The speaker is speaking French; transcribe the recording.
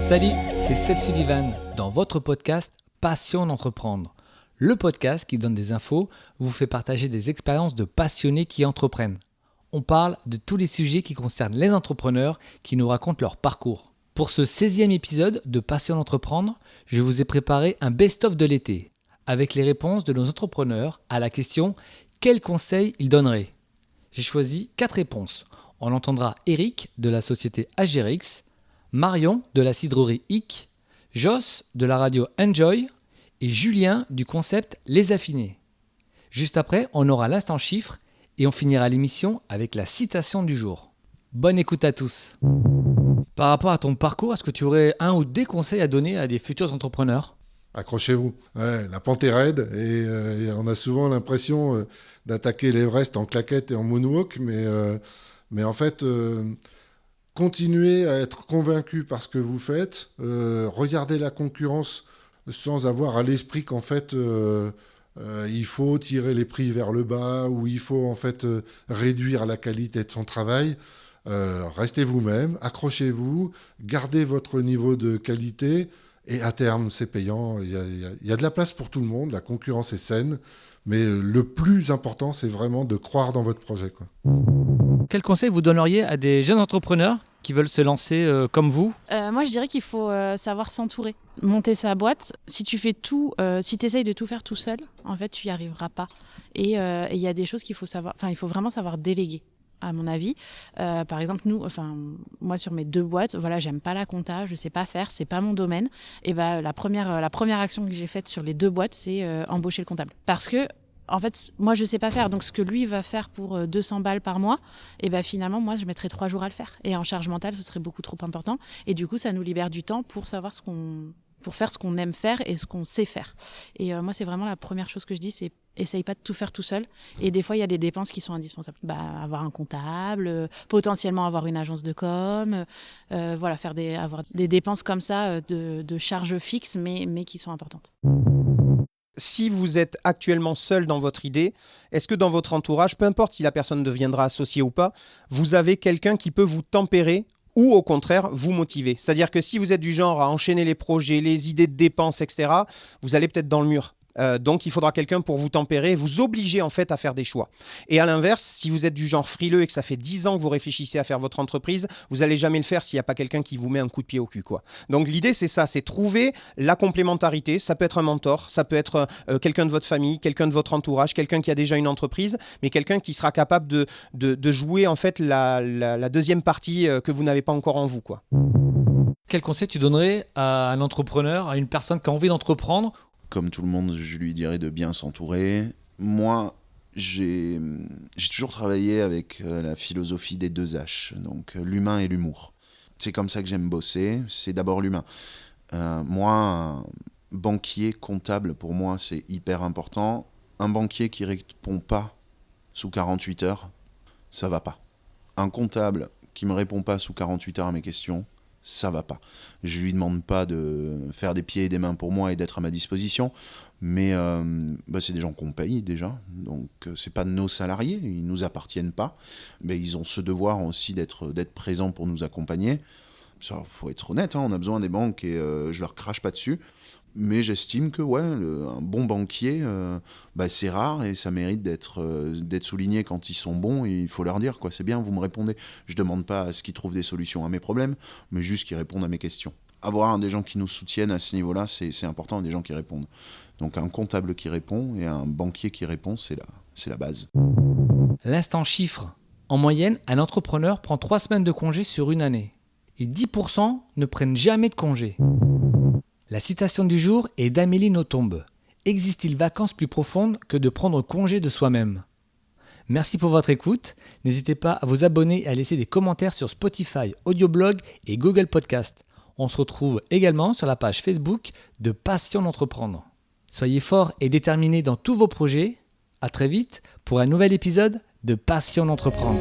Salut, c'est Seb Sullivan dans votre podcast Passion d'entreprendre. Le podcast qui donne des infos, vous fait partager des expériences de passionnés qui entreprennent. On parle de tous les sujets qui concernent les entrepreneurs qui nous racontent leur parcours. Pour ce 16e épisode de Passion d'entreprendre, je vous ai préparé un best-of de l'été avec les réponses de nos entrepreneurs à la question « Quels conseils ils donneraient ?» J'ai choisi 4 réponses. On entendra Eric de la société Agérix, Marion de la cidrerie IC, Joss de la radio Enjoy et Julien du concept Les Affinés. Juste après, on aura l'instant chiffre et on finira l'émission avec la citation du jour. Bonne écoute à tous. Par rapport à ton parcours, est-ce que tu aurais un ou des conseils à donner à des futurs entrepreneurs ? Accrochez-vous. Ouais, la pente est raide et on a souvent l'impression d'attaquer l'Everest en claquette et en moonwalk, mais en fait, continuez à être convaincu par ce que vous faites, regardez la concurrence sans avoir à l'esprit qu'en fait, il faut tirer les prix vers le bas ou il faut en fait réduire la qualité de son travail. Restez vous-même, accrochez-vous, gardez votre niveau de qualité. Et à terme, c'est payant. Il y a de la place pour tout le monde. La concurrence est saine. Mais le plus important, c'est vraiment de croire dans votre projet, quoi. Quel conseil vous donneriez à des jeunes entrepreneurs qui veulent se lancer comme vous ? Moi, je dirais qu'il faut savoir s'entourer. Monter sa boîte, si tu fais tout, si tu essayes de tout faire tout seul, en fait, tu n'y arriveras pas. Et il y a des choses qu'il faut savoir... Enfin, il faut vraiment savoir déléguer. À mon avis, par exemple, moi sur mes 2 boîtes, voilà, j'aime pas la compta, je sais pas faire, c'est pas mon domaine. Et la première action que j'ai faite sur les 2 boîtes, c'est embaucher le comptable. Parce que en fait, moi je sais pas faire, donc ce que lui va faire pour 200 balles par mois, et finalement moi je mettrais 3 jours à le faire. Et en charge mentale, ce serait beaucoup trop important. Et du coup, ça nous libère du temps pour savoir pour faire ce qu'on aime faire et ce qu'on sait faire. Et moi, c'est vraiment la première chose que je dis, c'est essaye pas de tout faire tout seul. Et des fois, il y a des dépenses qui sont indispensables. Avoir un comptable, potentiellement avoir une agence de com, avoir des dépenses comme ça de charges fixes, mais qui sont importantes. Si vous êtes actuellement seul dans votre idée, est-ce que dans votre entourage, peu importe si la personne deviendra associée ou pas, vous avez quelqu'un qui peut vous tempérer ou au contraire vous motiver? C'est-à-dire que si vous êtes du genre à enchaîner les projets, les idées de dépenses, etc., vous allez peut-être dans le mur. Donc il faudra quelqu'un pour vous tempérer, vous obliger en fait à faire des choix. Et à l'inverse, si vous êtes du genre frileux et que ça fait 10 ans que vous réfléchissez à faire votre entreprise, vous n'allez jamais le faire s'il n'y a pas quelqu'un qui vous met un coup de pied au cul, quoi. Donc l'idée c'est ça, c'est trouver la complémentarité. Ça peut être un mentor, ça peut être quelqu'un de votre famille, quelqu'un de votre entourage, quelqu'un qui a déjà une entreprise, mais quelqu'un qui sera capable de jouer en fait la deuxième partie que vous n'avez pas encore en vous, quoi. Quel conseil tu donnerais à un entrepreneur, à une personne qui a envie d'entreprendre ? Comme tout le monde, je lui dirais de bien s'entourer. Moi, j'ai toujours travaillé avec la philosophie des 2 H, donc l'humain et l'humour. C'est comme ça que j'aime bosser, c'est d'abord l'humain. Moi, banquier, comptable, pour moi, c'est hyper important. Un banquier qui ne répond pas sous 48 heures, ça va pas. Un comptable qui ne me répond pas sous 48 heures à mes questions, ça va pas. Je lui demande pas de faire des pieds et des mains pour moi et d'être à ma disposition, mais c'est des gens qu'on paye déjà, donc c'est pas nos salariés, ils nous appartiennent pas, mais ils ont ce devoir aussi d'être présents pour nous accompagner. Ça, faut être honnête, on a besoin des banques et je leur crache pas dessus, mais j'estime que un bon banquier, c'est rare et ça mérite d'être souligné quand ils sont bons. Et il faut leur dire, quoi, c'est bien, vous me répondez. Je demande pas à ce qu'ils trouvent des solutions à mes problèmes, mais juste qu'ils répondent à mes questions. Avoir des gens qui nous soutiennent à ce niveau-là, c'est important, des gens qui répondent. Donc un comptable qui répond et un banquier qui répond, c'est la base. L'instant chiffre. En moyenne, un entrepreneur prend 3 semaines de congé sur une année. Et 10% ne prennent jamais de congé. La citation du jour est d'Amélie Nothomb. Existe-t-il vacances plus profondes que de prendre congé de soi-même ? Merci pour votre écoute. N'hésitez pas à vous abonner et à laisser des commentaires sur Spotify, Audioblog et Google Podcast. On se retrouve également sur la page Facebook de Passion d'entreprendre. Soyez forts et déterminés dans tous vos projets. À très vite pour un nouvel épisode de Passion d'entreprendre.